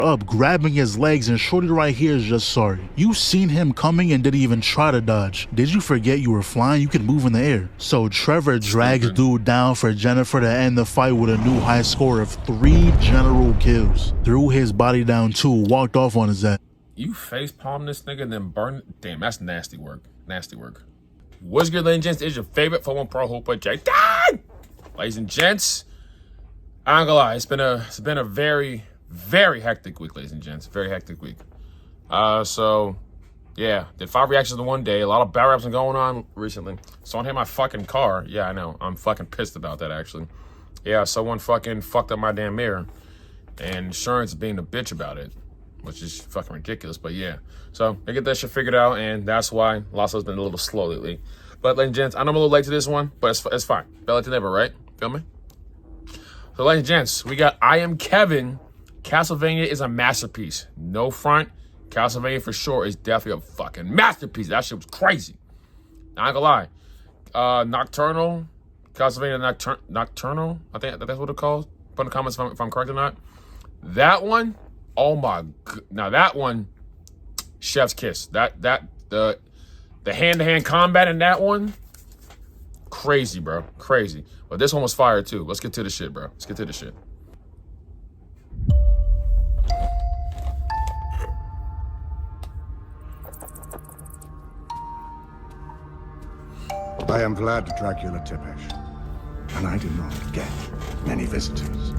up, grabbing his legs, and shorty right here is just sorry. You seen him coming and didn't even try to dodge. Did you forget you were flying? You could move in the air. So Trevor drags dude down for Jennifer to end the fight with a new high score of 3 general kills. Threw his body down too, walked off on his ass. You face palm this nigga and then burn it? Damn, that's nasty work. Nasty work. What's good, ladies and gents? It's your favorite Formula Pro Hooper, Jay. Ladies and gents, I ain't gonna lie, it's been a very, very hectic week, ladies and gents. Very hectic week. So yeah, did 5 reactions in one day. A lot of bad raps going on recently. Someone hit my fucking car. Yeah, I know. I'm fucking pissed about that, actually. Yeah, someone fucking fucked up my damn mirror. And insurance being a bitch about it, which is fucking ridiculous. But yeah, so I get that shit figured out, and that's why Lasso's been a little slow lately. But ladies and gents, I know I'm a little late to this one, but it's fine. Better late than never, right? Feel me? So ladies and gents, we got I Am Kevin. Castlevania is a masterpiece. No front. Castlevania for sure is definitely a fucking masterpiece. That shit was crazy. Not gonna lie. Nocturnal. Castlevania Nocturnal. I think that's what it calls. Put in the comments if I'm correct or not. That one, oh my god. Now that one, chef's kiss. The hand-to-hand combat in that one, crazy, bro. Crazy. But this one was fire too. Let's get to the shit, bro. Let's get to the shit. I am Vlad Dracula Tepesh, and I do not get many visitors.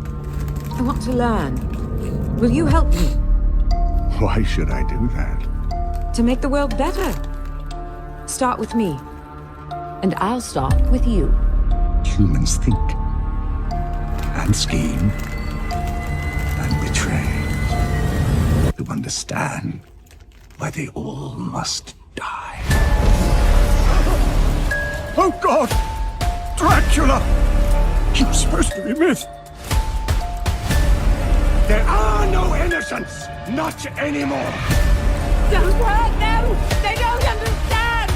I want to learn. Will you help me? Why should I do that? To make the world better. Start with me. And I'll start with you. Humans think, and scheme, and betray. To understand why they all must die. Oh God! Dracula! You're supposed to be myth. There are no innocents! Not anymore! Don't hurt them! They don't understand!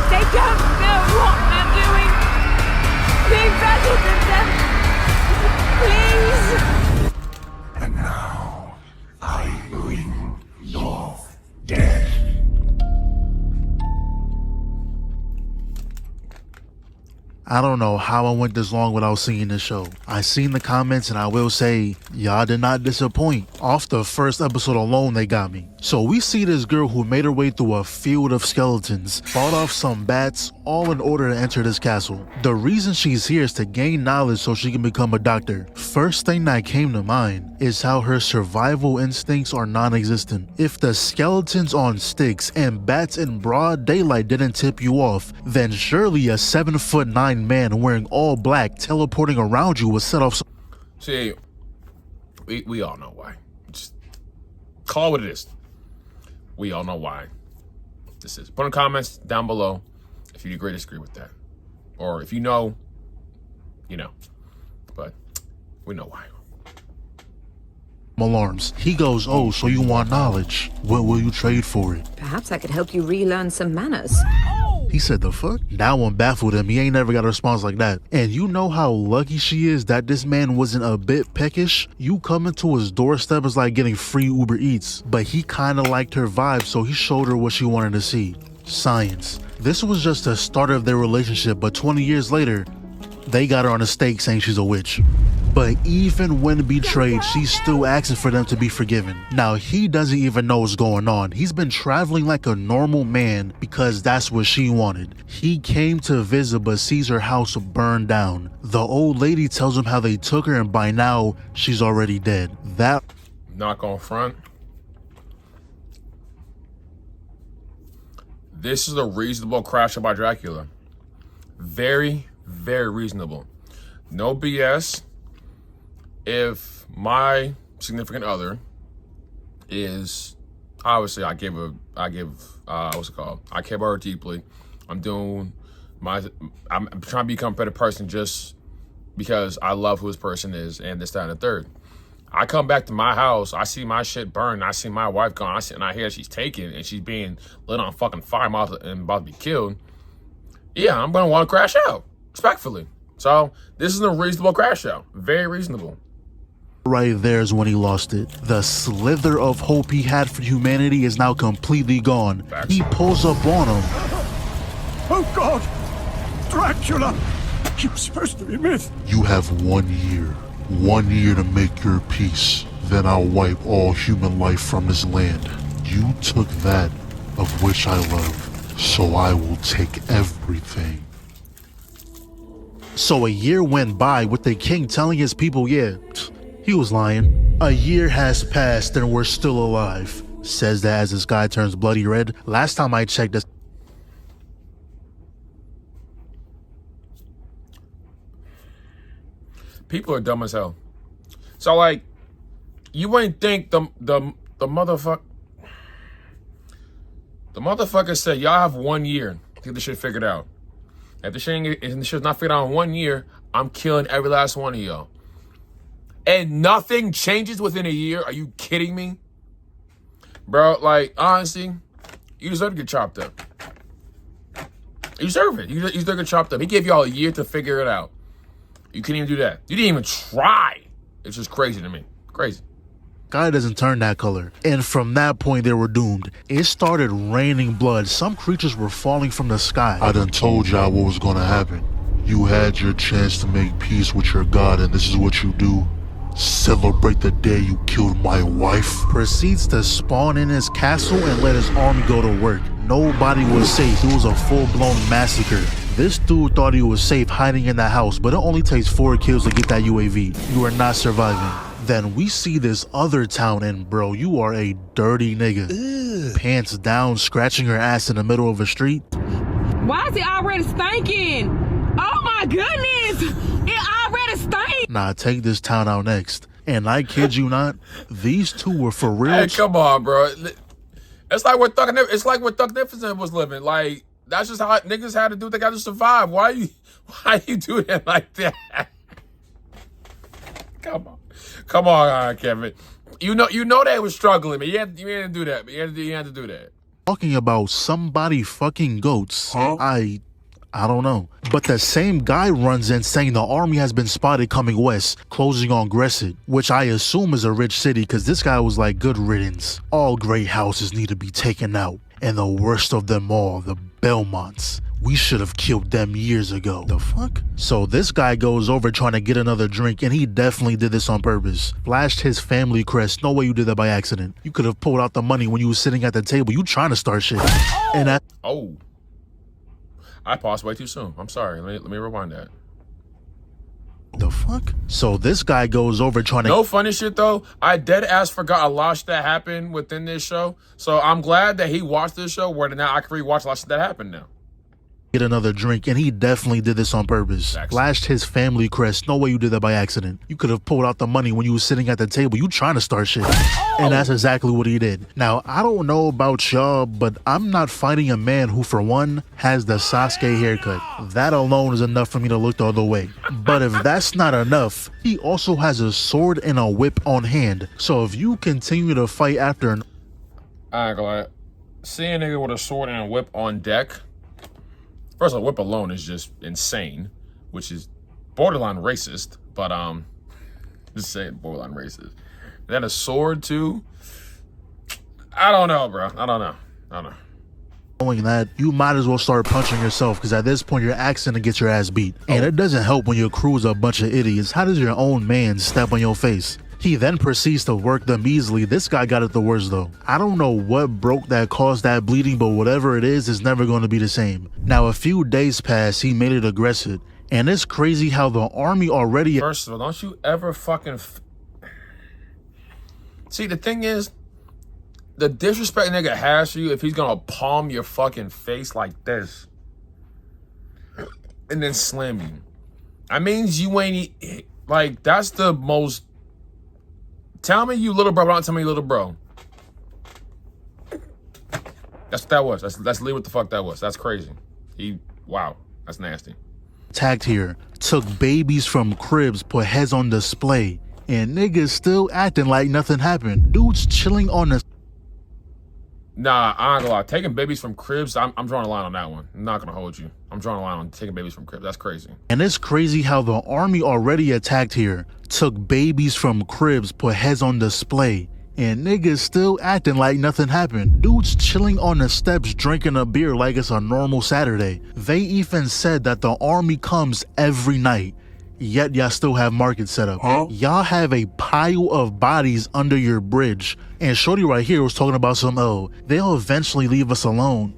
They don't know what they're doing! Be better than them! Please! And now, I bring your death. I don't know how I went this long without seeing this show. I seen the comments and I will say, y'all did not disappoint. Off the first episode alone, they got me. So we see this girl who made her way through a field of skeletons, fought off some bats, all in order to enter this castle. The reason she's here is to gain knowledge so she can become a doctor. First thing that came to mind is how her survival instincts are non-existent. If the skeletons on sticks and bats in broad daylight didn't tip you off, then surely a 7'9" man wearing all black teleporting around you would set off. See, we all know why. Just call it what it is. We all know why this is. Put in the comments down below if you agree or disagree with that. Or if you know, you know. But we know why. Alarms. He goes, oh, so you want knowledge. What will you trade for it? Perhaps I could help you relearn some manners. He said, the fuck? That one baffled him. He ain't never got a response like that. And you know how lucky she is that this man wasn't a bit peckish? You coming to his doorstep is like getting free Uber Eats. But he kinda liked her vibe, so he showed her what she wanted to see. Science. This was just the start of their relationship, but 20 years later, they got her on a stake saying she's a witch. But even when betrayed, she's still asking for them to be forgiven. Now, he doesn't even know what's going on. He's been traveling like a normal man because that's what she wanted. He came to visit but sees her house burned down. The old lady tells him how they took her and by now, she's already dead. That... Knock on front. This is a reasonable crash by Dracula. Very, very reasonable. No BS. If my significant other is obviously I give what's it called? I care about her deeply. I'm trying to become a better person just because I love who this person is and this, that, and the third. I come back to my house, I see my shit burned, I see my wife gone, and I hear she's taken and she's being lit on fucking fire and about to be killed. Yeah, I'm gonna want to crash out, respectfully. So this is a reasonable crash out, very reasonable. Right there's when he lost it. The slither of hope he had for humanity is now completely gone. He pulls up on him. Oh God! Dracula! You're supposed to be myth. You have 1 year. 1 year to make your peace. Then I'll wipe all human life from this land. You took that of which I love, so I will take everything. So a year went by with the king telling his people, yeah, he was lying. A year has passed and we're still alive. Says that as the sky turns bloody red. Last time I checked this. People are dumb as hell. So like, you ain't think the motherfucker said y'all have 1 year to get this shit figured out. If the shit's not figured out in 1 year, I'm killing every last one of y'all. And nothing changes within a year? Are you kidding me? Bro, like, honestly, you deserve to get chopped up. You deserve it. You deserve to get chopped up. He gave y'all a year to figure it out. You couldn't even do that. You didn't even try. It's just crazy to me. Crazy. Sky doesn't turn that color. And from that point, they were doomed. It started raining blood. Some creatures were falling from the sky. I done told y'all what was gonna happen. You had your chance to make peace with your god, and this is what you do. Celebrate the day you killed my wife. Proceeds to spawn in his castle and let his army go to work. Nobody was safe. It was a full-blown massacre. This dude thought he was safe hiding in that house, but it only takes 4 kills to get that UAV. You are not surviving. Then we see this other town, and bro, you are a dirty nigga. Ugh. Pants down, scratching her ass in the middle of a street. Why is it already stinking? Oh my goodness! It already stinks! Nah, take this town out next. And I kid you not, these two were for real. Hey, come on, bro. It's like where Thug Nifferson was living. Like, that's just how niggas had to do. They got to survive. Why you do that like that? Come on, Kevin. You know they was struggling, but you had to do that. But you had to do that. Talking about somebody fucking goats. Huh? I don't know. But the same guy runs in saying the army has been spotted coming west, closing on Gresset, which I assume is a rich city because this guy was like, good riddance. All great houses need to be taken out. And the worst of them all, the Belmonts. We should have killed them years ago. The fuck? So this guy goes over trying to get another drink, and he definitely did this on purpose. Flashed his family crest. No way you did that by accident. You could have pulled out the money when you was sitting at the table. You trying to start shit. And I paused way too soon. I'm sorry. Let me rewind that. The fuck? So this guy goes over trying to... No funny shit, though. I dead ass forgot a lot of shit that happened within this show. So I'm glad that he watched this show where now I can rewatch a lot of shit that happened now. Get another drink, and he definitely did this on purpose. Flashed his family crest. No way you did that by accident. You could have pulled out the money when you was sitting at the table. You trying to start shit. And that's exactly what he did. Now, I don't know about y'all, but I'm not fighting a man who, for one, has the Sasuke haircut. That alone is enough for me to look the other way. But if that's not enough, he also has a sword and a whip on hand. So if you continue to fight after an... I ain't gonna lie. Seeing a nigga with a sword and a whip on deck... First of all, whip alone is just insane, which is borderline racist, but just saying borderline racist. Then a sword too? I don't know, bro. I don't know. Knowing that, you might as well start punching yourself, because at this point you're asking to get your ass beat. And it doesn't help when your crew's a bunch of idiots. How does your own man step on your face? He then proceeds to work them easily. This guy got it the worst though. I don't know what broke that caused that bleeding, but whatever it is never going to be the same. Now a few days pass, he made it aggressive. And it's crazy how the army already... First of all, don't you ever fucking... See, the thing is, the disrespect nigga has for you if he's gonna palm your fucking face like this. And then slam you. That means you ain't... Like, that's the most... Tell me you little bro, but don't tell me you little bro. That's what that was. That's literally what the fuck that was. That's crazy. Wow, that's nasty. Attacked here, took babies from cribs, put heads on display, and niggas still acting like nothing happened. Dude's chilling on the... Nah, I ain't gonna lie. Taking babies from cribs, I'm drawing a line on that one. I'm not gonna hold you. I'm drawing a line on taking babies from cribs. That's crazy. And it's crazy how the army already attacked here, took babies from cribs, put heads on display, and niggas still acting like nothing happened. Dudes chilling on the steps drinking a beer like it's a normal Saturday. They even said that the army comes every night, yet y'all still have markets set up. Y'all have a pile of bodies under your bridge, and shorty right here was talking about some, oh, they'll eventually leave us alone.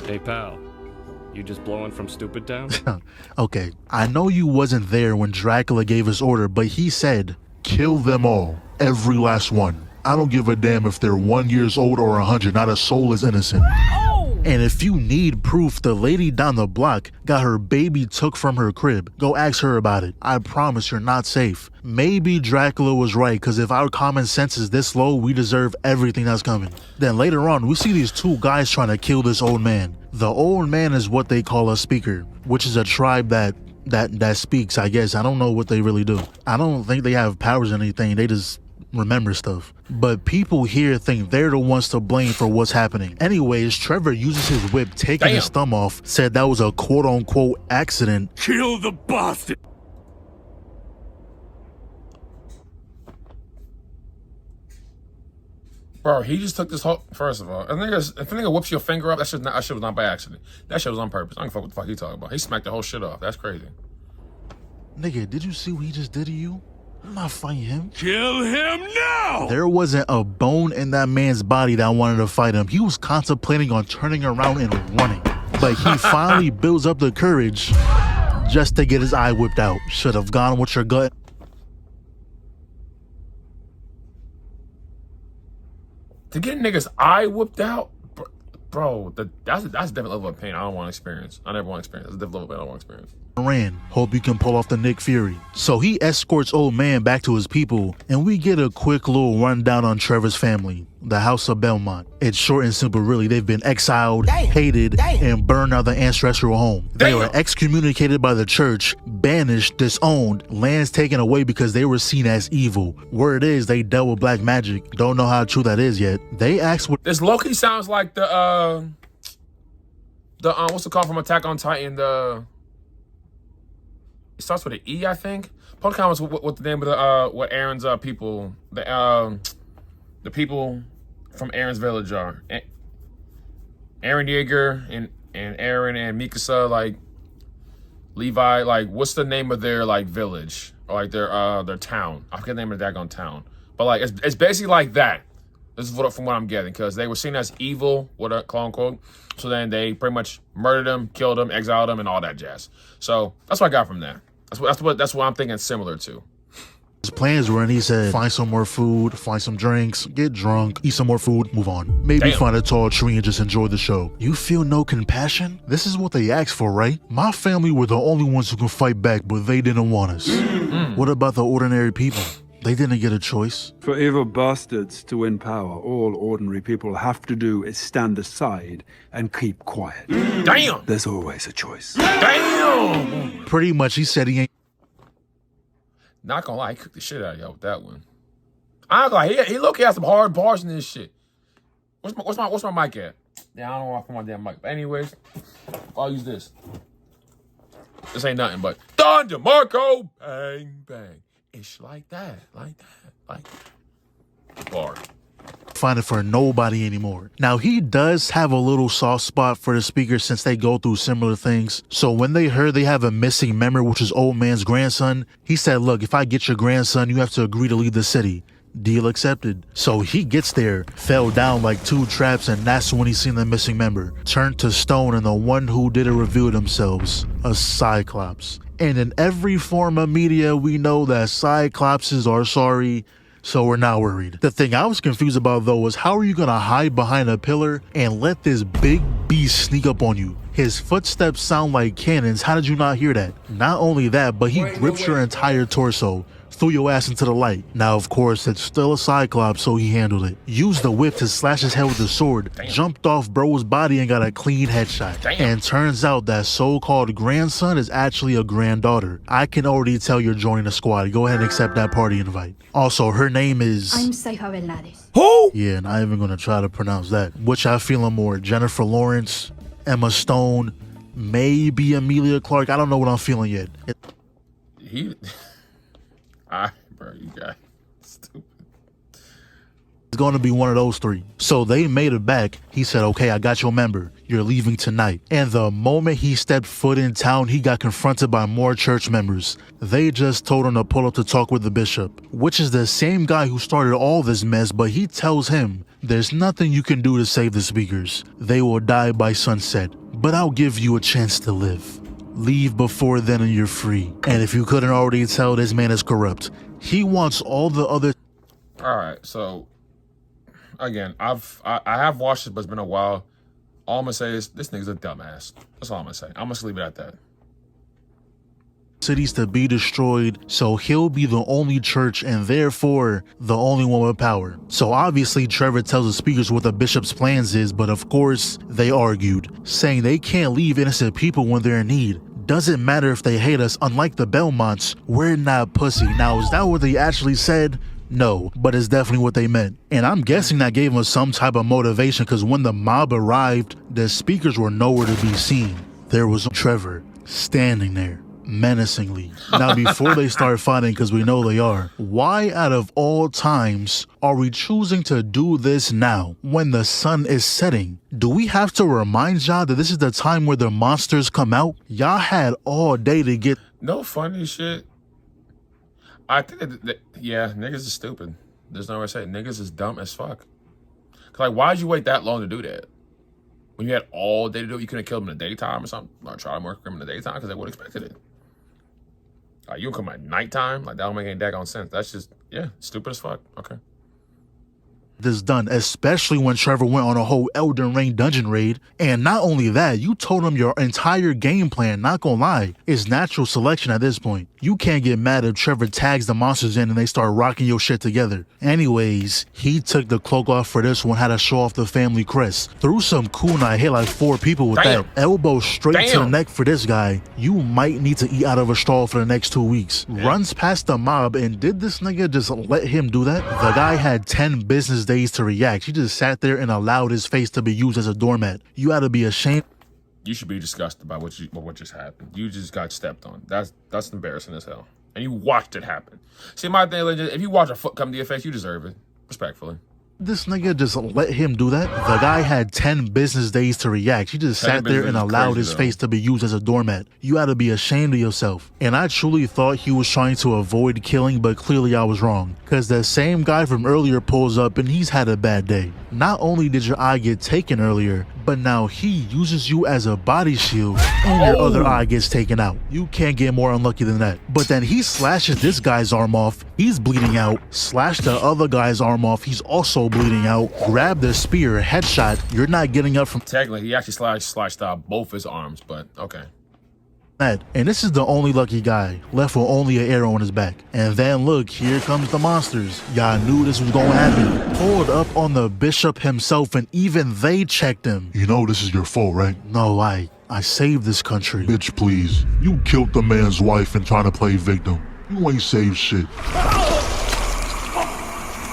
Hey pal, you just blowing from Stupid Town? Okay, I know you wasn't there when Dracula gave his order, but he said, Kill them all, every last one. I don't give a damn if they're 1 year old or 100, not a soul is innocent. and if you need proof, the lady down the block got her baby took from her crib. Go ask her about it. I promise you're not safe. Maybe Dracula was right, because if our common sense is this low, we deserve everything that's coming. Then later on, we see these two guys trying to kill this old man. The old man is what they call a speaker, which is a tribe that speaks, I guess. I don't know what they really do. I don't think they have powers or anything. They just remember stuff. But people here think they're the ones to blame for what's happening. Anyways, Trevor uses his whip, taking his thumb off, said that was a quote-unquote accident. Kill the bastard! Bro, he just took this whole. First of all, if a nigga whips your finger up, that shit was not by accident. That shit was on purpose. I don't fuck what the fuck he talking about. He smacked the whole shit off. That's crazy. Nigga, did you see what he just did to you? I'm not fighting him. Kill him now! There wasn't a bone in that man's body that wanted to fight him. He was contemplating on turning around and running. But he finally builds up the courage just to get his eye whipped out. Should have gone with your gut. To get a nigga's eye whipped out, bro, that's a different level of pain I don't want to experience. I never want to experience. That's a different level of pain I don't want to experience. Ran. Hope you can pull off the Nick Fury. So he escorts old man back to his people, and we get a quick little rundown on Trevor's family, the House of Belmont. It's short and simple, really. They've been exiled, hated, and burned out of their ancestral home. They were excommunicated by the church, banished, disowned, lands taken away because they were seen as evil. Word is they dealt with black magic. Don't know how true that is yet. They asked what this Loki sounds like the what's it called from Attack on Titan? It starts with an E, I think. Put in comments what the name of the what Aaron's people, the people from Aaron's village are. Aaron Yeager and Aaron and Mikasa, like Levi, like what's the name of their like village or like their town? I forget the name of the daggone town, but like it's basically like that. This is from what I'm getting, because they were seen as evil, quote unquote. So then they pretty much murdered them, killed them, exiled them, and all that jazz. So that's what I got from that. That's what I'm thinking similar to. his plans were, and he said, find some more food, find some drinks, get drunk, eat some more food, move on. Maybe find a tall tree and just enjoy the show. You feel no compassion? This is what they asked for, right? My family were the only ones who could fight back, but they didn't want us. What about the ordinary people? They didn't get a choice. For evil bastards to win power, all ordinary people have to do is stand aside and keep quiet. Damn! There's always a choice. Damn! Pretty much, he said he ain't. Not gonna lie, he cooked the shit out of y'all with that one. I ain't gonna lie, he look, he has some hard bars in this shit. What's my mic at? Yeah, I don't want to put my damn mic. But anyways, I'll use this. This ain't nothing but Don DeMarco, bang bang. Ish like that. Bar. Find it for nobody anymore. Now, he does have a little soft spot for the speaker since they go through similar things. So when they heard they have a missing member, which is old man's grandson, he said, look, if I get your grandson, you have to agree to leave the city. Deal accepted. So he gets there, fell down like 2 traps, and that's when he seen the missing member. Turned to stone, and the one who did it revealed themselves, a Cyclops. And in every form of media, we know that Cyclopses are sorry, so we're not worried. The thing I was confused about, though, was how are you gonna hide behind a pillar and let this big beast sneak up on you? His footsteps sound like cannons. How did you not hear that? Not only that, but he grips your entire torso, threw your ass into the light. Now, of course, it's still a Cyclops, so he handled it. Used the whip to slash his head with the sword, jumped off bro's body and got a clean headshot. And turns out that so-called grandson is actually a granddaughter. I can already tell you're joining the squad. Go ahead and accept that party invite. Also, her name is... I'm Saifa Belnades. Who? Yeah, not even gonna try to pronounce that. Which I feeling more, Jennifer Lawrence, Emma Stone, maybe Emilia Clarke. I don't know what I'm feeling yet. Bro, you guys stupid. It's going to be one of those three. So they made it back. He said, okay, I got your member. You're leaving tonight. And the moment he stepped foot in town, he got confronted by more church members. They just told him to pull up to talk with the bishop, which is the same guy who started all this mess, but he tells him, there's nothing you can do to save the speakers. They will die by sunset, but I'll give you a chance to live. Leave before then and you're free. And if you couldn't already tell, this man is corrupt. He wants all the other... All right, so again, I have watched it, but it's been a while. All I'm gonna say is this nigga's a dumbass. That's all I'm gonna say. I'm gonna leave it at that. Cities to be destroyed, so he'll be the only church and therefore the only one with power. So obviously Trevor tells the speakers what the bishop's plans is, but of course they argued, saying they can't leave innocent people when they're in need. Doesn't matter if they hate us, unlike the Belmonts, we're not pussy. Now, is that what they actually said? No, but it's definitely what they meant. And I'm guessing that gave them some type of motivation, because when the mob arrived, the speakers were nowhere to be seen. There was Trevor standing there menacingly. Now, before they start fighting, because we know they are, why out of all times are we choosing to do this now when the sun is setting? Do we have to remind y'all that this is the time where the monsters come out? Y'all had all day to get... No funny shit. I think that yeah, niggas is stupid. There's no way to say it. Niggas is dumb as fuck. Cause like, why'd you wait that long to do that? When you had all day to do it, you couldn't have killed them in the daytime or something? Or try to murder them in the daytime because they would have expected it. Like, you come at nighttime? Like, that don't make any daggone sense. That's just, yeah, stupid as fuck. Okay. This done, especially when Trevor went on a whole Elden Ring dungeon raid. And not only that, you told him your entire game plan, not gonna lie, is natural selection at this point. You can't get mad if Trevor tags the monsters in and they start rocking your shit together. Anyways, he took the cloak off for this one, had to show off the family crest. Threw some kunai, hit like 4 people with that. Elbow straight to the neck for this guy. You might need to eat out of a straw for the next 2 weeks. Runs past the mob, and did this nigga just let him do that? The guy had 10 business days to react. He just sat there and allowed his face to be used as a doormat. You ought to be ashamed. You should be disgusted by what just happened. You just got stepped on. That's embarrassing as hell. And you watched it happen. See, my thing, if you watch a foot come to your face, you deserve it. Respectfully. This nigga just let him do that? The guy had 10 business days to react. He just sat there and allowed his face to be used as a doormat. You ought to be ashamed of yourself. And I truly thought he was trying to avoid killing, but clearly I was wrong. Because the same guy from earlier pulls up and he's had a bad day. Not only did your eye get taken earlier, but now he uses you as a body shield and your other eye gets taken out. You can't get more unlucky than that. But then he slashes this guy's arm off. He's bleeding out. Slash the other guy's arm off. He's also bleeding out. Grab the spear, headshot. You're not getting up from... Technically, he actually slashed out both his arms, but okay. And this is the only lucky guy, left with only an arrow on his back. And then look, here comes the monsters. Y'all knew this was gonna happen. Pulled up on the bishop himself, and even they checked him. You know this is your fault, right? No, I saved this country. Bitch, please. You killed the man's wife and trying to play victim. You ain't saved shit.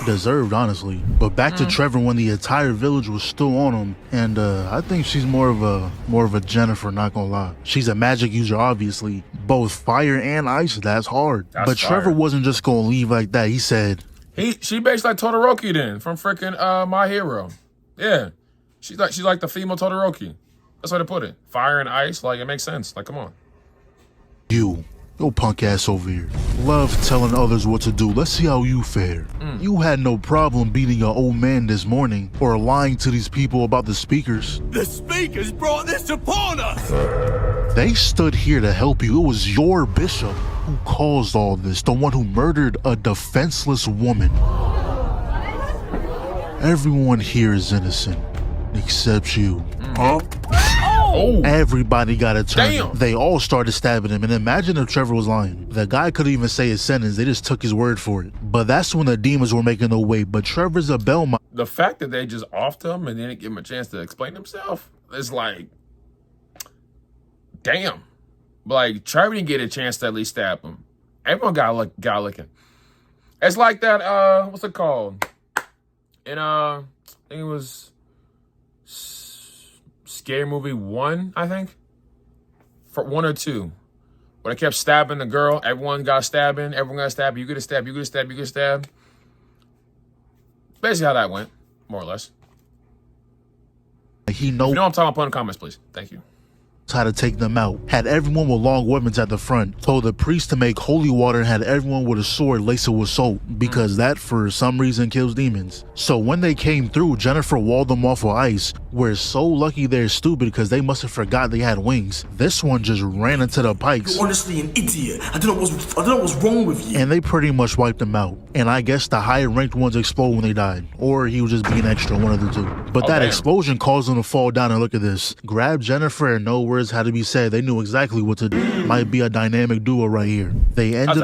Deserved, honestly. But back to Trevor when the entire village was still on him, and I think she's more of a Jennifer, not gonna lie. She's a magic user, obviously. Both fire and ice, that's hard. But fire. Trevor wasn't just gonna leave like that. He said she based like Todoroki then from freaking My Hero. Yeah. She's like the female Todoroki. That's how to put it. Fire and ice, like it makes sense. Like, come on. Yo punk ass over here. Love telling others what to do. Let's see how you fare. You had no problem beating your old man this morning or lying to these people about the speakers. The speakers brought this upon us! They stood here to help you. It was your bishop who caused all this, the one who murdered a defenseless woman. Everyone here is innocent, except you. Huh? Oh. Everybody got a turn. Damn. They all started stabbing him, and imagine if Trevor was lying. The guy couldn't even say his sentence. They just took his word for it. But that's when the demons were making their way. But Trevor's a Belmont. The fact that they just offed him and didn't give him a chance to explain himself is like, damn. Like, Trevor didn't get a chance to at least stab him. Everyone got looking. It's like that, what's it called? In, I think it was Scary Movie 1, I think. For 1 or 2. When they kept stabbing the girl, everyone got stabbing, you get a stab, you get a stab, you get a stab. Basically how that went, more or less. He knows. You know what I'm talking about, put in the comments, please. Thank you. How to take them out. Had everyone with long weapons at the front. Told the priest to make holy water and had everyone with a sword lace it with salt, because that for some reason kills demons. So when they came through, Jennifer walled them off with ice. We're so lucky they're stupid because they must have forgot they had wings. This one just ran into the pikes. You're honestly an idiot. I don't know what's wrong with you. And they pretty much wiped them out. And I guess the higher ranked ones explode when they died. Or he was just being extra, one of the two. But that explosion caused them to fall down, and look at this. Grab Jennifer and no words had to be said. They knew exactly what to do. Might be a dynamic duo right here. They ended.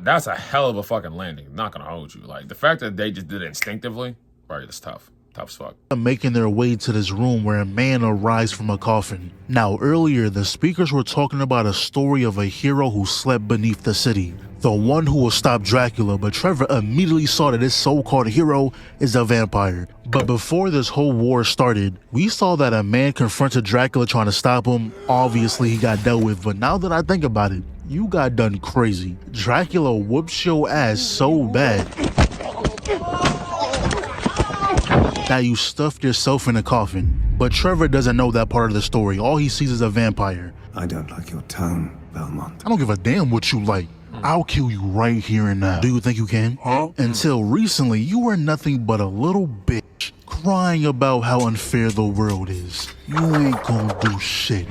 That's a hell of a fucking landing. I'm not gonna hold you. Like, the fact that they just did it instinctively, right, it's tough. Tough as fuck. Making their way to this room where a man arrives from a coffin. Now, earlier, the speakers were talking about a story of a hero who slept beneath the city. The one who will stop Dracula, but Trevor immediately saw that this so-called hero is a vampire. But before this whole war started, we saw that a man confronted Dracula trying to stop him. Obviously, he got dealt with, but now that I think about it, you got done crazy. Dracula whoops your ass so bad that you stuffed yourself in a coffin. But Trevor doesn't know that part of the story. All he sees is a vampire. I don't like your tone, Belmont. I don't give a damn what you like. I'll kill you right here and now. Do you think you can? Huh? Until recently, you were nothing but a little bitch crying about how unfair the world is. You ain't gonna do shit.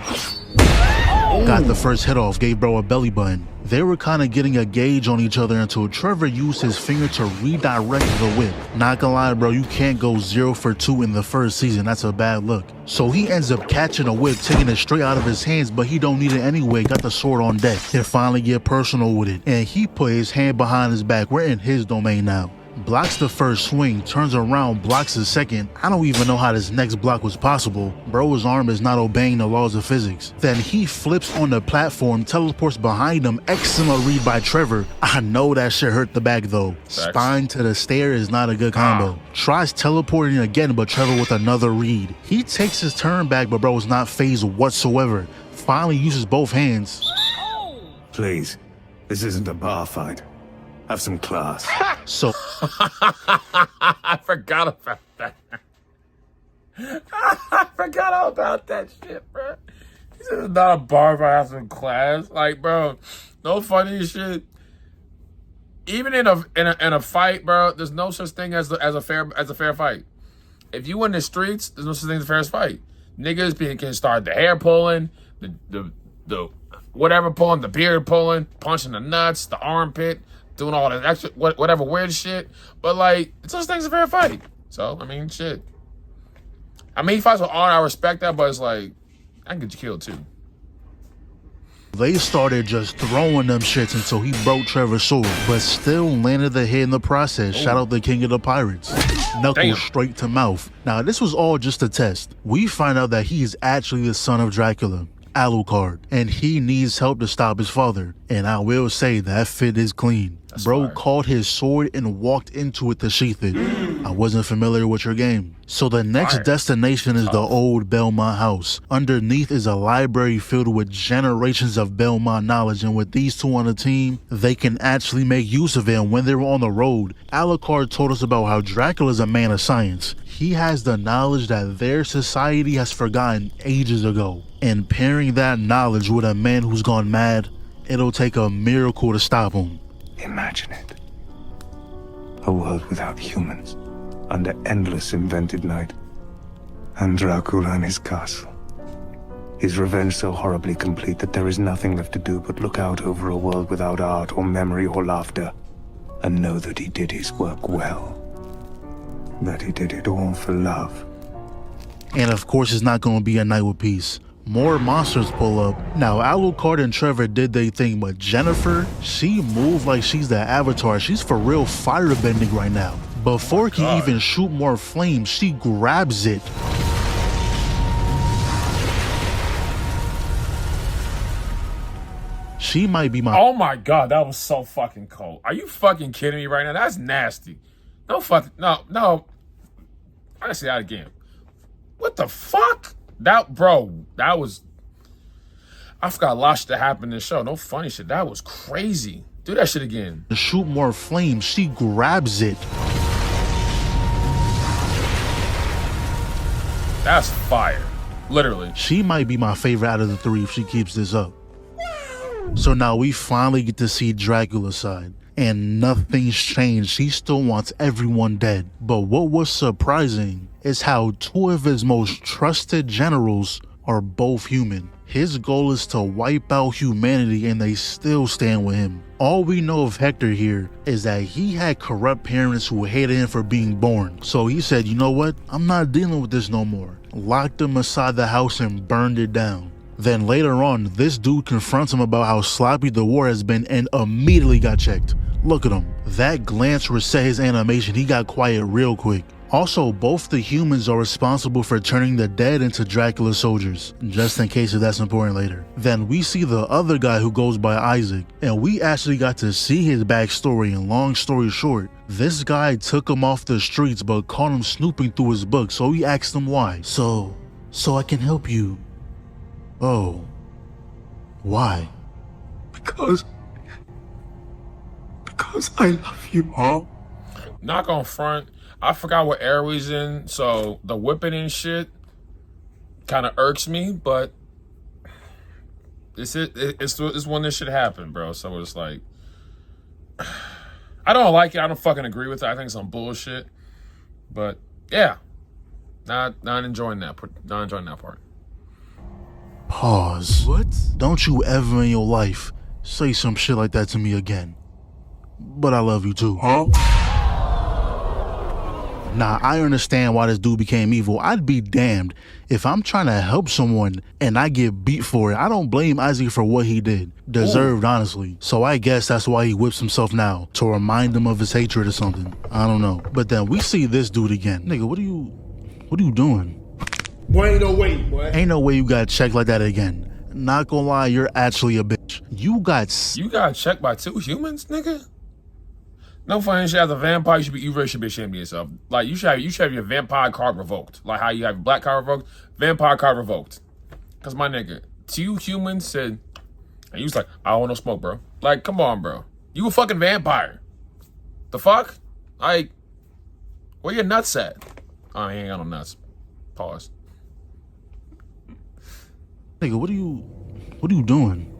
Got the first hit off, gave bro a belly button. They were kind of getting a gauge on each other until Trevor used his finger to redirect the whip. Not gonna lie, bro, you can't go 0 for 2 in the first season. That's a bad look. So he ends up catching a whip, taking it straight out of his hands, but he don't need it anyway. Got the sword on deck. He finally get personal with it. And he put his hand behind his back. We're in his domain now. Blocks the first swing, turns around, blocks the second. I don't even know how this next block was possible. Bro's arm is not obeying the laws of physics. Then he flips on the platform, teleports behind him, excellent read by Trevor. I know that shit hurt the back though. Spine to the stair is not a good combo. Tries teleporting again, but Trevor with another read. He takes his turn back, but bro is not phased whatsoever. Finally uses both hands. Please, this isn't a bar fight. Have some class. So I forgot about that. I forgot all about that shit, bro. This is not a bar fight, have some class. Like, bro, no funny shit. Even in a fight, bro, there's no such thing as a fair fight. If you in the streets, there's no such thing as a fair fight. Niggas can start the hair pulling, the whatever pulling, the beard pulling, punching the nuts, the armpit, doing all that extra whatever weird shit. But like, it's such things a fair fight. So I mean, shit. I mean, he fights with honor. I respect that, but it's like, I can get you killed too. they started just throwing them shits until he broke Trevor's sword, but still landed the hit in the process. Shout out the king of the pirates. Knuckles straight to mouth. Now, this was all just a test. We find out that he is actually the son of Dracula, Alucard, and he needs help to stop his father. And I will say that fit is clean. That's Bro fire. caught his sword and walked into it to sheath it. I wasn't familiar with your game. So the next destination is the old Belmont house. Underneath is a library filled with generations of Belmont knowledge, and with these two on the team, they can actually make use of it. And when they were on the road, Alucard told us about how Dracula is a man of science. He has the knowledge that their society has forgotten ages ago. And pairing that knowledge with a man who's gone mad, it'll take a miracle to stop him. Imagine it. A world without humans, under endless invented night. And Dracula in his castle. His revenge so horribly complete that there is nothing left to do but look out over a world without art or memory or laughter, and know that he did his work well. That he did it all for love. And of course, it's not going to be a night with peace. more monsters pull up. Now, Alucard and Trevor did their thing, but Jennifer, she moved like she's the Avatar. She's for real firebending right now. Before he even shoot more flames, she grabs it. She might be my— Oh my god, that was so fucking cold. Are you fucking kidding me right now? That's nasty. No fucking, no. I gotta say that again. What the fuck? That was, I forgot a lot of shit that happened in the show. No funny shit. That was crazy. Do that shit again. To shoot more flames, she grabs it. That's fire. Literally. She might be my favorite out of the three if she keeps this up. So now we finally get to see Dracula's side, and nothing's changed. He still wants everyone dead. But what was surprising is how two of his most trusted generals are both human. His goal is to wipe out humanity, and they still stand with him. All we know of Hector here is that he had corrupt parents who hated him for being born. So he said, you know what? I'm not dealing with this no more. Locked him inside the house and burned it down. Then later on, this dude confronts him about how sloppy the war has been and immediately got checked. Look at him. That glance reset his animation. He got quiet real quick. Also, both the humans are responsible for turning the dead into Dracula soldiers, just in case if that's important later. Then we see the other guy who goes by Isaac, and we actually got to see his backstory, and long story short, this guy took him off the streets but caught him snooping through his book, so he asked him why. So I can help you. Oh. Why? Because I love you, Mom. Not gonna front. I forgot what era he's in, so the whipping and shit kind of irks me, but it's when this shit happened, bro. So it's like, I don't like it. I don't fucking agree with it. I think it's some bullshit. But yeah, not enjoying that. Not enjoying that part. Pause. What? Don't you ever in your life say some shit like that to me again. But I love you too. Huh? Nah, I understand why this dude became evil. I'd be damned if I'm trying to help someone and I get beat for it. I don't blame Isaac for what he did. Deserved, honestly. So I guess that's why he whips himself now, to remind him of his hatred or something. I don't know. But then we see this dude again. Nigga, what are you doing? Boy, ain't no way, boy. Ain't no way you got checked like that again. Not gonna lie, you're actually a bitch. You got checked by two humans, nigga? No funny shit. As a vampire, you really should be ashamed of yourself. Like, you should have your vampire card revoked. Like how you have your black card revoked, vampire card revoked. Cause my nigga, two humans said, and you was like, I don't want no smoke, bro. Like, come on, bro. You a fucking vampire. The fuck? Like, where your nuts at? Oh, he ain't got no nuts. Pause. Nigga, what are you doing?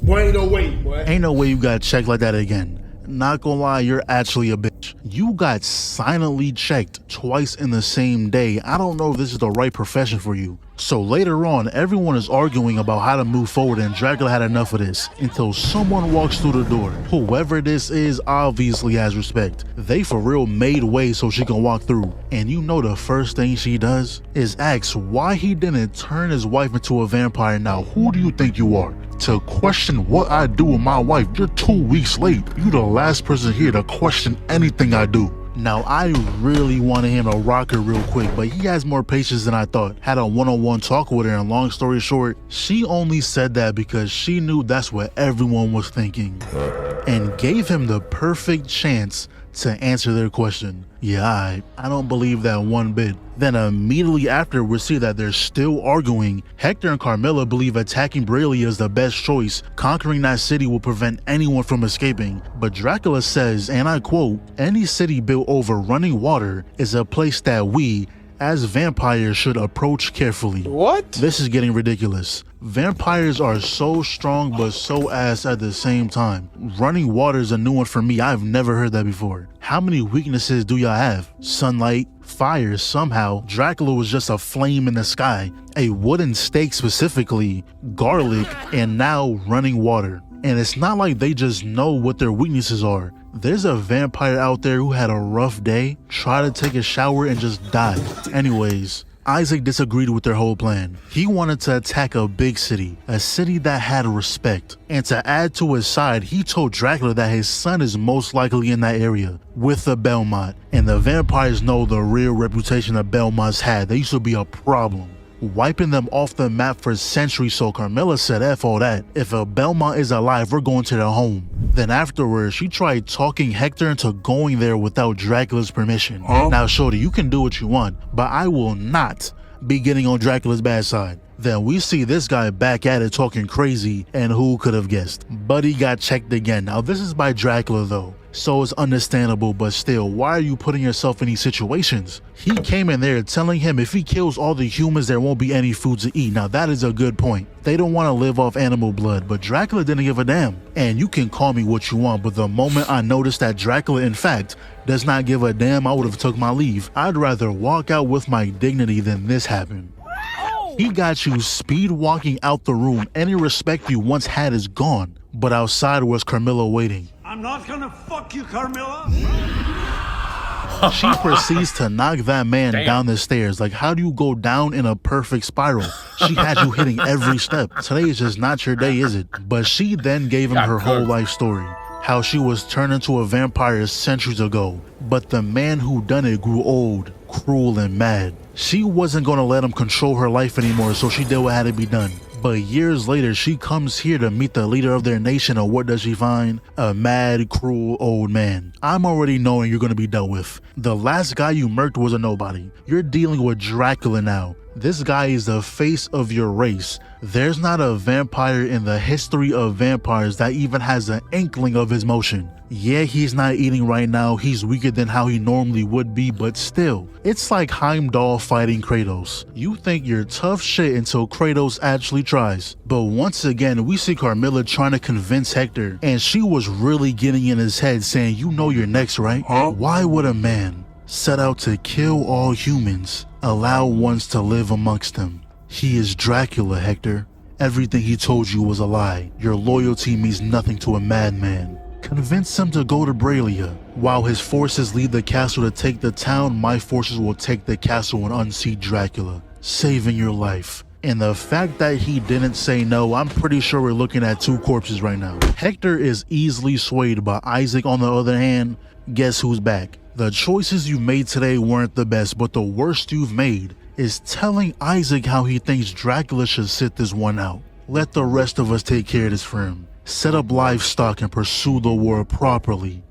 Boy, ain't no way, boy. Ain't no way you got checked like that again. Not gonna lie, you're actually a bitch. You got silently checked twice in the same day. I don't know if this is the right profession for you. So later on, everyone is arguing about how to move forward, and Dracula had enough of this until someone walks through the door. Whoever this is obviously has respect. They for real made way so she can walk through. And you know the first thing she does is ask why he didn't turn his wife into a vampire. Now, who do you think you are to question what I do with my wife? You're 2 weeks late. You the last person here to question anything I do. Now, I really wanted him to rock her real quick, but he has more patience than I thought. Had a one-on-one talk with her, and long story short, she only said that because she knew that's what everyone was thinking, and gave him the perfect chance to answer their question. Yeah, I don't believe that one bit. Then immediately after, we see that they're still arguing. Hector and Carmilla believe attacking Braille is the best choice. Conquering that city will prevent anyone from escaping. But Dracula says, and I quote, "Any city built over running water is a place that we, as vampires, should approach carefully." What? This is getting ridiculous. Vampires are so strong but so ass at the same time. Running water is a new one for me. I've never heard that before. How many weaknesses do y'all have? Sunlight, fire, somehow. Dracula was just a flame in the sky, a wooden stake specifically, garlic, and now running water. And it's not like they just know what their weaknesses are. There's a vampire out there who had a rough day, tried to take a shower, and just died. Anyways, Isaac disagreed with their whole plan. He wanted to attack a big city, a city that had respect. And to add to his side, he told Dracula that his son is most likely in that area with the Belmont. And the vampires know the real reputation the Belmonts had. They used to be a problem, wiping them off the map for centuries. So Carmilla said, F all that. If a Belmont is alive, we're going to their home. Then afterwards, she tried talking Hector into going there without Dracula's permission. Now, shorty, you can do what you want, but I will not be getting on Dracula's bad side. Then we see this guy back at it talking crazy, and who could have guessed? Buddy got checked again. Now, this is by Dracula though, so it's understandable, but still, why are you putting yourself in these situations? He came in there telling him if he kills all the humans, there won't be any food to eat. Now, that is a good point. They don't want to live off animal blood, but Dracula didn't give a damn. And you can call me what you want, but the moment I noticed that Dracula, in fact, does not give a damn, I would have took my leave. I'd rather walk out with my dignity than this happen. He got you speed walking out the room. Any respect you once had is gone. But outside was Carmilla waiting. I'm not gonna fuck you, Carmilla. She proceeds to knock that man down the stairs. Like, how do you go down in a perfect spiral? She had you hitting every step. Today is just not your day, is it? But she then gave him her whole life story. How she was turned into a vampire centuries ago. But the man who done it grew old, cruel, and mad. She wasn't gonna let him control her life anymore, so she did what had to be done. But years later, she comes here to meet the leader of their nation, and what does she find? A mad, cruel old man. I'm already knowing you're gonna be dealt with. The last guy you murked was a nobody. You're dealing with Dracula now. This guy is the face of your race. There's not a vampire in the history of vampires that even has an inkling of his motion. Yeah, he's not eating right now, he's weaker than how he normally would be, but still, it's like Heimdall fighting Kratos. You think you're tough shit until Kratos actually tries. But once again, we see Carmilla trying to convince Hector, and she was really getting in his head saying, you know you're next, right? Why would a man set out to kill all humans allow ones to live amongst them? He is Dracula, Hector. Everything he told you was a lie. Your loyalty means nothing to a madman. Convince him to go to Bralia. While his forces leave the castle to take the town, my forces will take the castle and unseat Dracula, saving your life. And the fact that he didn't say no, I'm pretty sure we're looking at two corpses right now. Hector is easily swayed, but Isaac, on the other hand, guess who's back? The choices you made today weren't the best, but the worst you've made is telling Isaac how he thinks Dracula should sit this one out. Let the rest of us take care of this for him. Set up livestock and pursue the war properly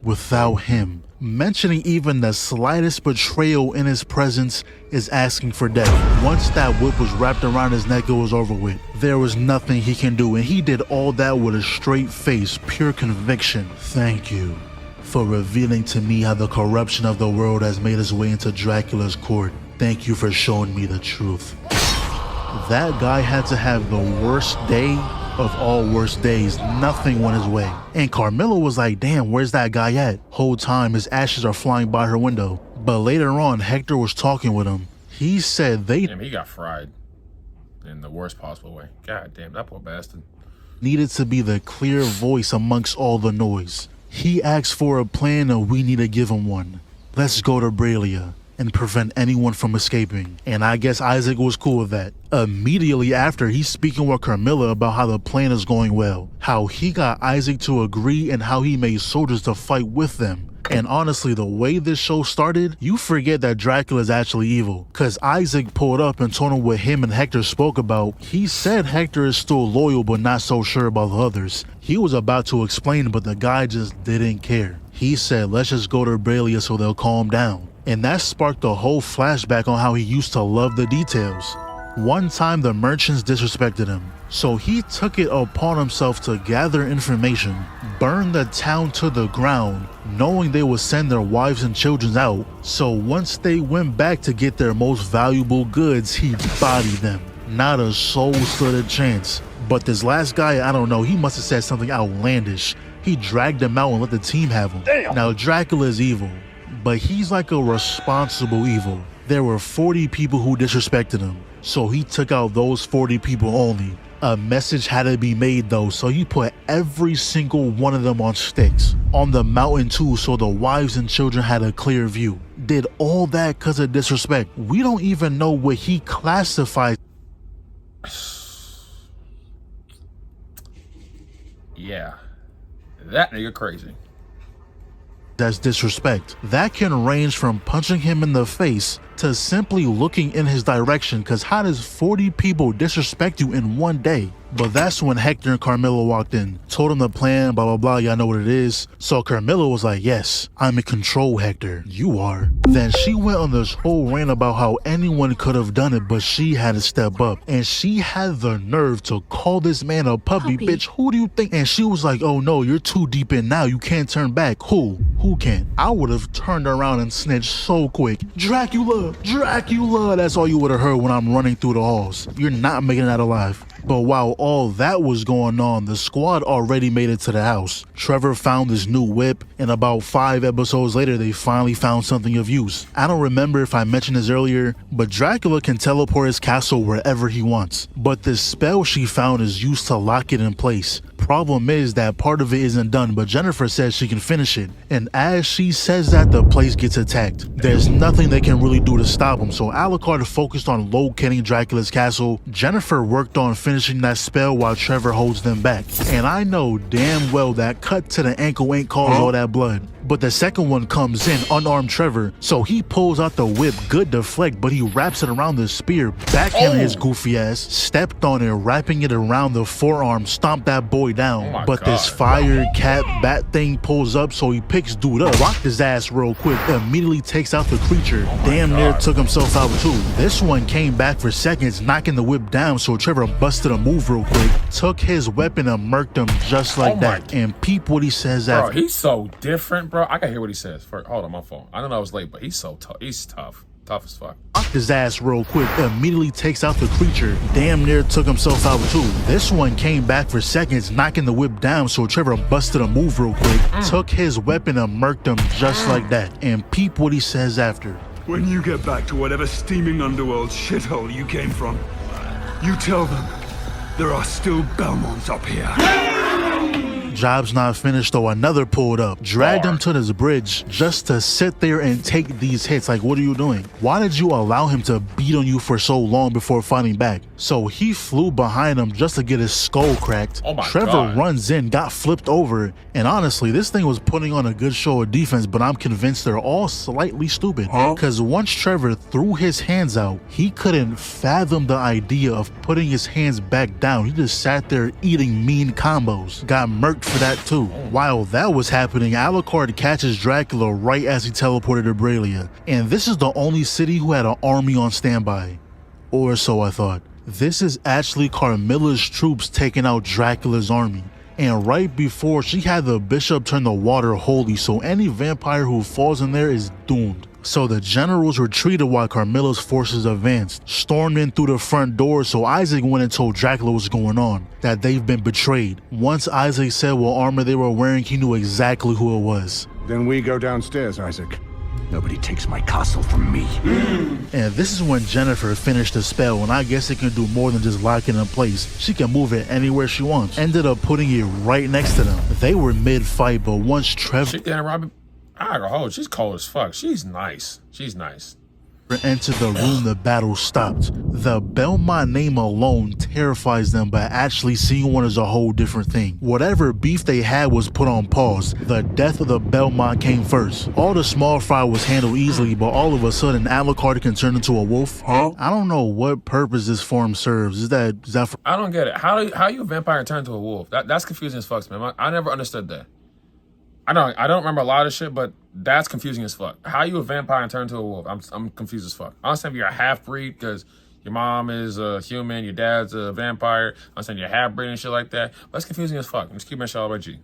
without him. Mentioning even the slightest betrayal in his presence is asking for death. Once that whip was wrapped around his neck, it was over with. There was nothing he can do, and he did all that with a straight face, pure conviction. Thank you for revealing to me how the corruption of the world has made its way into Dracula's court. Thank you for showing me the truth. That guy had to have the worst day of all worst days. Nothing went his way. And Carmilla was like, damn, where's that guy at? Whole time his ashes are flying by her window. But later on, Hector was talking with him. He said Damn, he got fried in the worst possible way. God damn, that poor bastard. Needed to be the clear voice amongst all the noise. He asked for a plan and we need to give him one. Let's go to Bralia and prevent anyone from escaping. And I guess Isaac was cool with that. Immediately after, he's speaking with Carmilla about how the plan is going well, how he got Isaac to agree, and how he made soldiers to fight with them. And honestly, the way this show started, you forget that Dracula is actually evil. Cause Isaac pulled up and told him what him and Hector spoke about. He said Hector is still loyal but not so sure about the others. He was about to explain, but the guy just didn't care. He said, let's just go to Bralia so they'll calm down. And that sparked a whole flashback on how he used to love the details. One time the merchants disrespected him, so he took it upon himself to gather information, burn the town to the ground, knowing they would send their wives and children out. So once they went back to get their most valuable goods, he bodied them. Not a soul stood a chance. But this last guy, I don't know, he must have said something outlandish. He dragged them out and let the team have him. Damn. Now Dracula is evil, but he's like a responsible evil. There were 40 people who disrespected him, so he took out those 40 people only. A message had to be made though, so he put every single one of them on sticks. On the mountain too, so the wives and children had a clear view. Did all that because of disrespect. We don't even know what he classifies. Yeah. That nigga crazy. That's disrespect. That can range from punching him in the face to simply looking in his direction, cause how does 40 people disrespect you in one day? But that's when Hector and Carmilla walked in, told him the plan, blah, blah, blah, y'all know what it is. So Carmilla was like, yes, I'm in control, Hector, you are. Then she went on this whole rant about how anyone could have done it, but she had to step up. And she had the nerve to call this man a puppy. Bitch, who do you think? And she was like, oh no, you're too deep in now, you can't turn back. Who can? I would have turned around and snitched so quick. Dracula, Dracula, that's all you would have heard when I'm running through the halls. You're not making it out alive. But while all that was going on, the squad already made it to the house. Trevor found this new whip, and about 5 episodes later, they finally found something of use. I don't remember if I mentioned this earlier, but Dracula can teleport his castle wherever he wants. But the spell she found is used to lock it in place. Problem is that part of it isn't done, but Jennifer says she can finish it. And as she says that, the place gets attacked. There's nothing they can really do to stop him, so Alucard focused on locating Dracula's castle. Jennifer worked on finishing that spell while Trevor holds them back. And I know damn well that cut to the ankle ain't caused all that blood. But the second one comes in, unarmed Trevor, so he pulls out the whip, good deflect, but he wraps it around the spear, backhanded his goofy ass, stepped on it, wrapping it around the forearm, stomped that boy down. But this fire cat bat thing pulls up, so he picks dude up, rocked his ass real quick, immediately takes out the creature, damn near took himself out too. This one came back for seconds, knocking the whip down, so Trevor busted a move real quick, took his weapon and murked him just like that. And peep what he says after. Bro, he's so different, bro. I can hear what he says. Hold on, my phone. I don't know I was late, but he's so tough. He's tough. Tough as fuck. Knocked his ass real quick, immediately takes out the creature, damn near took himself out too. This one came back for seconds, knocking the whip down, so Trevor busted a move real quick, took his weapon and murked him just like that. And peep what he says after. When you get back to whatever steaming underworld shithole you came from, you tell them there are still Belmonts up here. Job's not finished though, another pulled up, dragged him to this bridge just to sit there and take these hits. Like, what are you doing? Why did you allow him to beat on you for so long before fighting back? So he flew behind him just to get his skull cracked. Trevor runs in, got flipped over, and honestly, this thing was putting on a good show of defense, but I'm convinced they're all slightly stupid. Because once Trevor threw his hands out, he couldn't fathom the idea of putting his hands back down. He just sat there eating mean combos. Got murked for that too. While that was happening, Alucard catches Dracula right as he teleported to Bralia. And this is the only city who had an army on standby. Or so I thought. This is actually Carmilla's troops taking out Dracula's army. And right before, she had the bishop turn the water holy, so any vampire who falls in there is doomed. So the generals retreated while Carmilla's forces advanced, stormed in through the front door, so Isaac went and told Dracula what's going on, that they've been betrayed. Once Isaac said what armor they were wearing, he knew exactly who it was. Then we go downstairs, Isaac. Nobody takes my castle from me. And this is when Jennifer finished the spell, and I guess it can do more than just lock it in place. She can move it anywhere she wants. Ended up putting it right next to them. They were mid-fight, but once Trevor... I gotta hold. She's cold as fuck. She's nice. She's nice. Entered the room, the battle stopped. The Belmont name alone terrifies them, but actually seeing one is a whole different thing. Whatever beef they had was put on pause. The death of the Belmont came first. All the small fry was handled easily, but all of a sudden Alucard can turn into a wolf. I don't know what purpose this form serves. Is that for... I don't get it. How you a vampire turn into a wolf? That's confusing as fuck, man. I never understood that. I don't remember a lot of shit, but that's confusing as fuck. How you a vampire and turn into a wolf? I'm confused as fuck. I understand if you're a half-breed because your mom is a human, your dad's a vampire. I understand you're half-breed and shit like that. But that's confusing as fuck. I'm just keeping that shit all by G.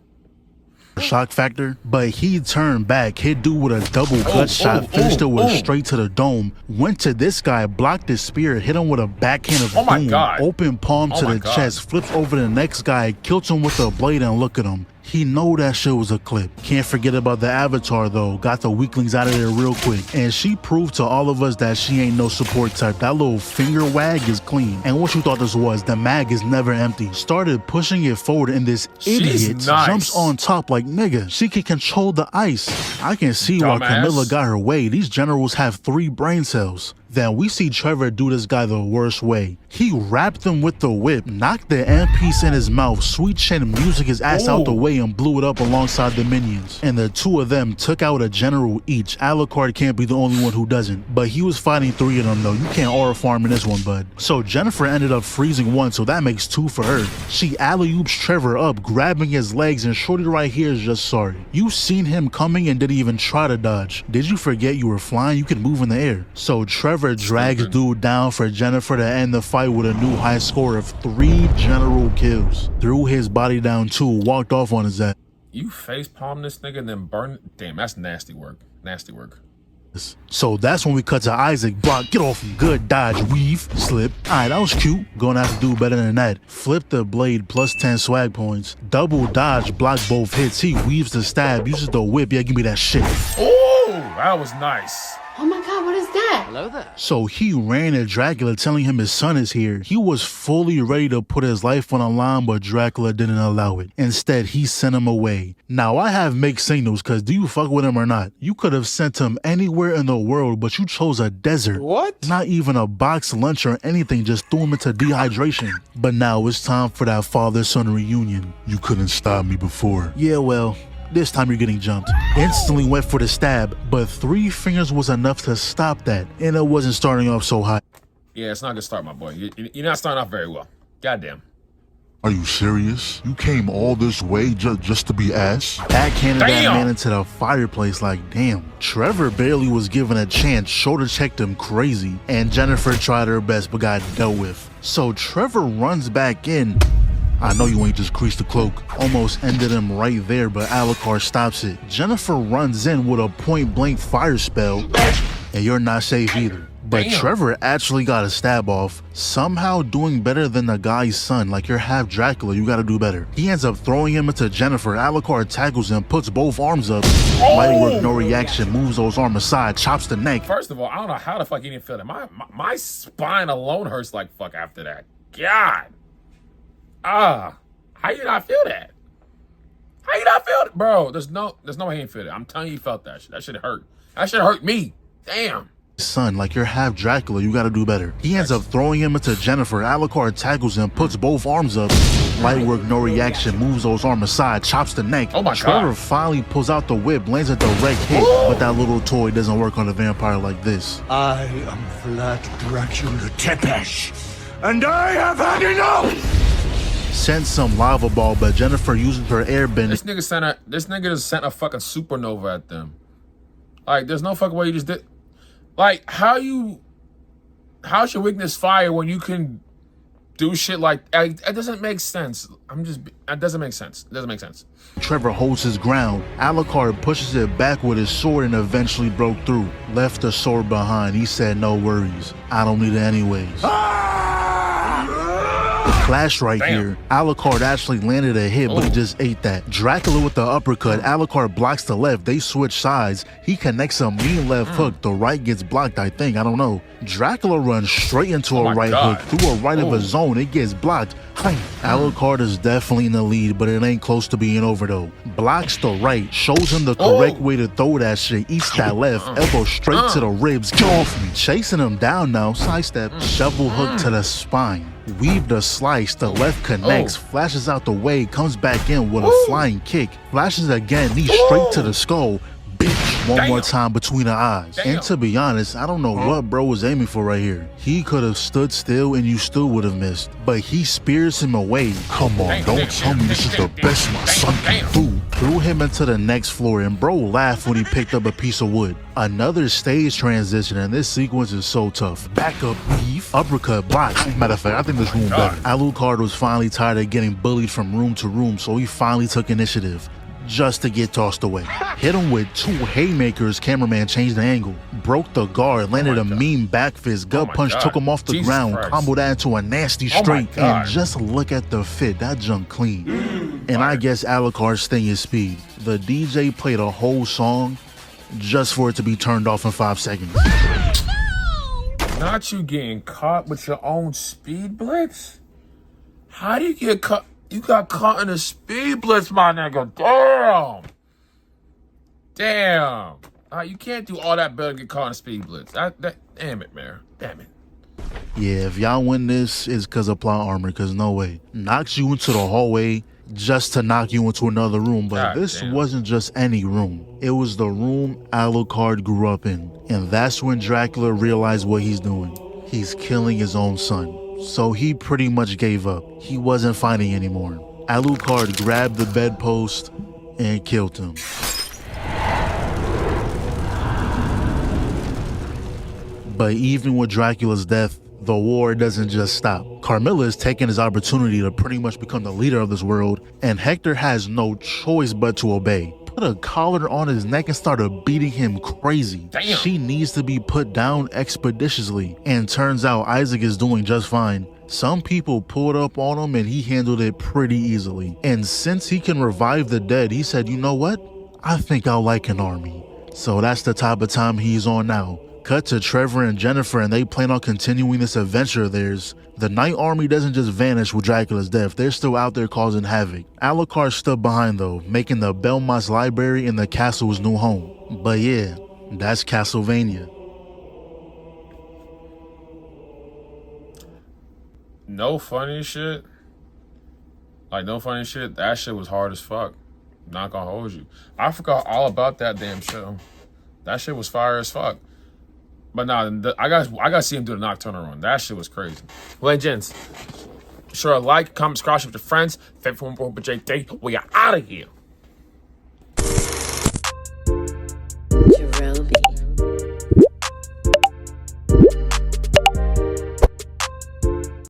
Shock factor, but he turned back, hit dude with a double gut shot, finished it with a straight to the dome, went to this guy, blocked his spear, hit him with a backhand of doom, open palm to the chest, flips over the next guy, killed him with a blade, and look at him. He know that shit was a clip. Can't forget about the Avatar though. Got the weaklings out of there real quick. And she proved to all of us that she ain't no support type. That little finger wag is clean. And what you thought this was, the mag is never empty. Started pushing it forward and this idiot jumps on top like, nigga, she can control the ice. I can see why Camilla got her way. These generals have 3 brain cells. Then we see Trevor do this guy the worst way. He wrapped him with the whip, knocked the end piece in his mouth, sweet chin music his ass out the way and blew it up alongside the minions. And the 2 of them took out a general each. Alucard can't be the only one who doesn't. But he was fighting 3 of them though. You can't aura farm in this one, bud. So Jennifer ended up freezing 1, so that makes 2 for her. She alley-oops Trevor up, grabbing his legs, and shorty right here is just sorry. You seen him coming and didn't even try to dodge. Did you forget you were flying? You could move in the air. So Trevor drags dude down for Jennifer to end the fight with a new high score of 3 general kills. Threw his body down too, walked off on his ass. You face palm this nigga and then burn. Damn, that's nasty work. Nasty work. So that's when we cut to Isaac. Block, get off him. Good dodge, weave, slip. Alright, that was cute. Gonna have to do better than that. Flip the blade, plus 10 swag points. Double dodge, block both hits. He weaves the stab, uses the whip. Yeah, give me that shit. Oh, that was nice. Oh my god, what is that? Hello there. So he ran at Dracula telling him his son is here. He was fully ready to put his life on the line, but Dracula didn't allow it. Instead, he sent him away. Now, I have mixed signals, because do you fuck with him or not? You could have sent him anywhere in the world, but you chose a desert. What? Not even a box lunch or anything, just threw him into dehydration. But now it's time for that father-son reunion. You couldn't stop me before. Yeah, well, this time you're getting jumped. Instantly went for the stab, but 3 fingers was enough to stop that, and it wasn't starting off so hot. Yeah, it's not a good start, my boy. You're not starting off very well. Goddamn. Are you serious? You came all this way just to be ass? Backhanded that man into the fireplace like, damn. Trevor barely was given a chance, shoulder checked him crazy, and Jennifer tried her best but got dealt with. So Trevor runs back in. I know you ain't just creased the cloak. Almost ended him right there, but Alucard stops it. Jennifer runs in with a point-blank fire spell, and you're not safe either. But Trevor actually got a stab off, somehow doing better than the guy's son. Like, you're half Dracula, you gotta do better. He ends up throwing him into Jennifer. Alucard tackles him, puts both arms up. Light work, no reaction, moves those arms aside, chops the neck. First of all, I don't know how the fuck you didn't feel that. My spine alone hurts like fuck after that. God. How you not feel that? How you not feel it? Bro, there's no way he didn't feel it. I'm telling you, he felt that shit. That shit hurt. That shit hurt me. Damn. Son, like, you're half Dracula, you gotta do better. He ends up throwing him into Jennifer. Alucard tackles him, puts both arms up. Light work, no reaction, moves those arms aside, chops the neck. Oh my Trevor God. finally pulls out the whip, lands a direct hit, but that little toy doesn't work on a vampire like this. I am Vlad Dracula Tepesh, and I have had enough! Sent some lava ball, but Jennifer uses her airbend. This nigga just sent a fucking supernova at them. Like, there's no fucking way you just did. Like, how's your weakness fire when you can do shit like it doesn't make sense. It doesn't make sense. It doesn't make sense. Trevor holds his ground. Alucard pushes it back with his sword and eventually broke through. Left the sword behind. He said, no worries. I don't need it anyways. Clash right here. Alucard actually landed a hit, but he just ate that. Dracula with the uppercut. Alucard blocks the left. They switch sides. He connects a mean left hook. The right gets blocked, I think. I don't know. Dracula runs straight into a right hook. Through a right of his zone. It gets blocked. Alucard is definitely in the lead, but it ain't close to being over though. Blocks the right. Shows him the correct way to throw that shit. Eats that left. Elbow straight to the ribs. Get off me. Chasing him down now. Sidestep. Shovel hook to the spine. Weave the slice, the left connects, flashes out the way, comes back in with a flying kick, flashes again, knee straight to the skull, bitch, one more time between the eyes. And to be honest, I don't know what bro was aiming for right here. He could have stood still and you still would have missed, but he spears him away. Come on, don't tell me this is the best my son can do. Threw him into the next floor and bro laughed when he picked up a piece of wood. Another stage transition, and this sequence is so tough. Back up, weave, uppercut, block. Matter of fact, I think this room better. Alucard was finally tired of getting bullied from room to room, so he finally took initiative. just to get tossed away. Hit him with 2 haymakers, cameraman changed the angle. Broke the guard, landed a mean back fist, gut punch, took him off the ground, comboed that into a nasty straight. And just look at the fit, that junk clean. And I guess Alucard's thing is speed. The DJ played a whole song just for it to be turned off in 5 seconds. Not you getting caught with your own speed blitz? How do you get caught? You got caught in a speed blitz, my nigga. Damn. You can't do all that better than get caught in a speed blitz. Damn it, man. Damn it. Yeah, if y'all win this, it's because of plot armor, because no way. Knocks you into the hallway just to knock you into another room, but this wasn't just any room. It was the room Alucard grew up in. And that's when Dracula realized what he's doing. He's killing his own son. So he pretty much gave up. He wasn't fighting anymore. Alucard grabbed the bedpost and killed him. But even with Dracula's death, the war doesn't just stop. Carmilla is taking his opportunity to pretty much become the leader of this world, and Hector has no choice but to obey. Put a collar on his neck and started beating him crazy. Damn. She needs to be put down expeditiously, and turns out Isaac is doing just fine. Some people pulled up on him and he handled it pretty easily. And since he can revive the dead, he said, you know what? I think I'll like an army. So that's the type of time he's on now. Cut to Trevor and Jennifer, and they plan on continuing this adventure of theirs. The Night Army doesn't just vanish with Dracula's death, they're still out there causing havoc. Alucard stood behind though, making the Belmont's library and the castle's new home. But yeah, that's Castlevania. No funny shit. Like, no funny shit. That shit was hard as fuck. Not gonna hold you. I forgot all about that damn show. That shit was fire as fuck. But nah, I gotta see him do the Nocturnal run. That shit was crazy. Well, gents, sure, like, comment, subscribe with your friends. Favorite from JT. We are out of here. Jerome.